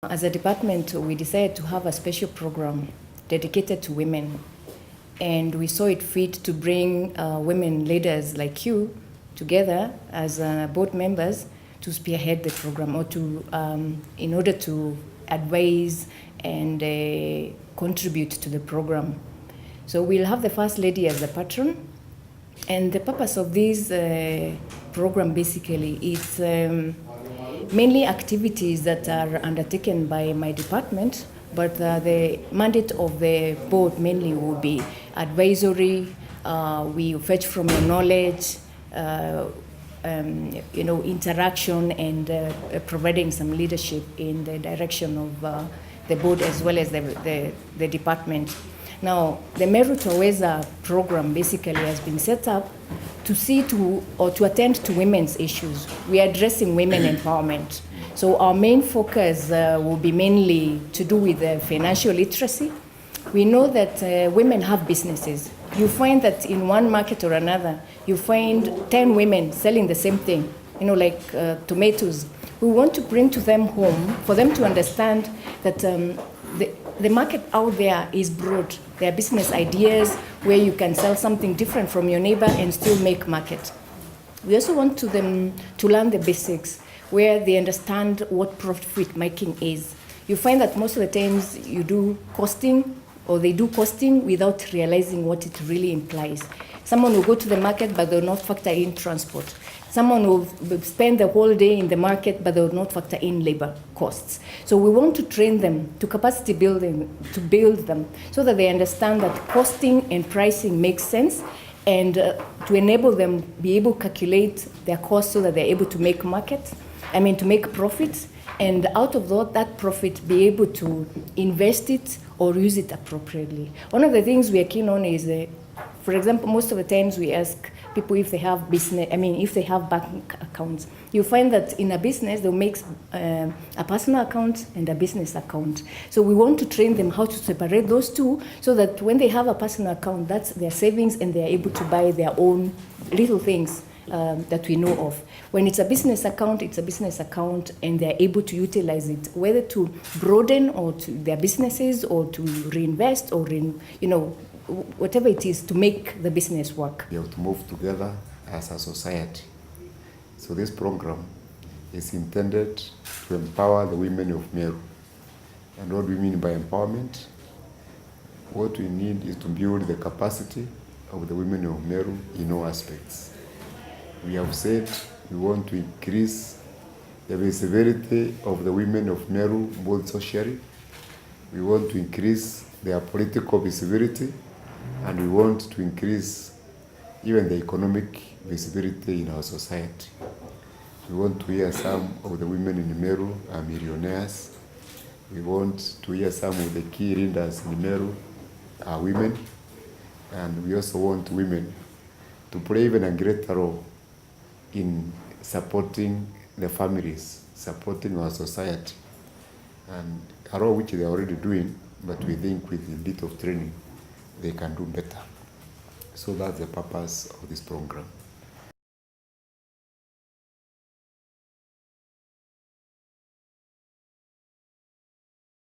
As a department, we decided to have a special program dedicated to women, and we saw it fit to bring women leaders like you together as board members to spearhead the program, or to in order to advise and contribute to the program. So we'll have the First Lady as the patron, and the purpose of this program basically is mainly activities that are undertaken by my department, but the mandate of the board mainly will be advisory. We fetch from your knowledge, interaction, and providing some leadership in the direction of the board as well as the department. Now, the Meru Twaweza program basically has been set up to see to, or to attend to women's issues. We are addressing women empowerment. So our main focus will be mainly to do with financial literacy. We know that women have businesses. You find that in one market or another, you find 10 women selling the same thing, like tomatoes. We want to bring to them home for them to understand that the market out there is broad. There are business ideas where you can sell something different from your neighbor and still make market. We also want them to learn the basics, where they understand what profit making is. You find that most of the times you do costing, or they do costing without realizing what it really implies. Someone will go to the market, but they will not factor in transport. Someone will spend the whole day in the market, but they will not factor in labor costs. So we want to train them to capacity building, to build them, so that they understand that costing and pricing makes sense, and to enable them be able to calculate their costs so that they're able to make to make profits, and out of that profit be able to invest it or use it appropriately. One of the things we are keen on is, for example, most of the times we ask people if they have if they have bank accounts. You find that in a business they'll make a personal account and a business account. So we want to train them how to separate those two, so that when they have a personal account, that's their savings, and they're able to buy their own little things that we know of. When it's a business account, it's a business account, and they're able to utilize it, whether to broaden or to their businesses, or to reinvest, or whatever it is to make the business work. We have to move together as a society. So this program is intended to empower the women of Meru. And what we mean by empowerment, what we need is to build the capacity of the women of Meru in all aspects. We have said we want to increase the visibility of the women of Meru, both socially. We want to increase their political visibility, and we want to increase even the economic visibility in our society. We want to hear some of the women in Meru are millionaires. We want to hear some of the key leaders in Meru are women. And we also want women to play even a greater role in supporting the families, supporting our society, and a role which they are already doing, but we think with a bit of training, they can do better. So that's the purpose of this program.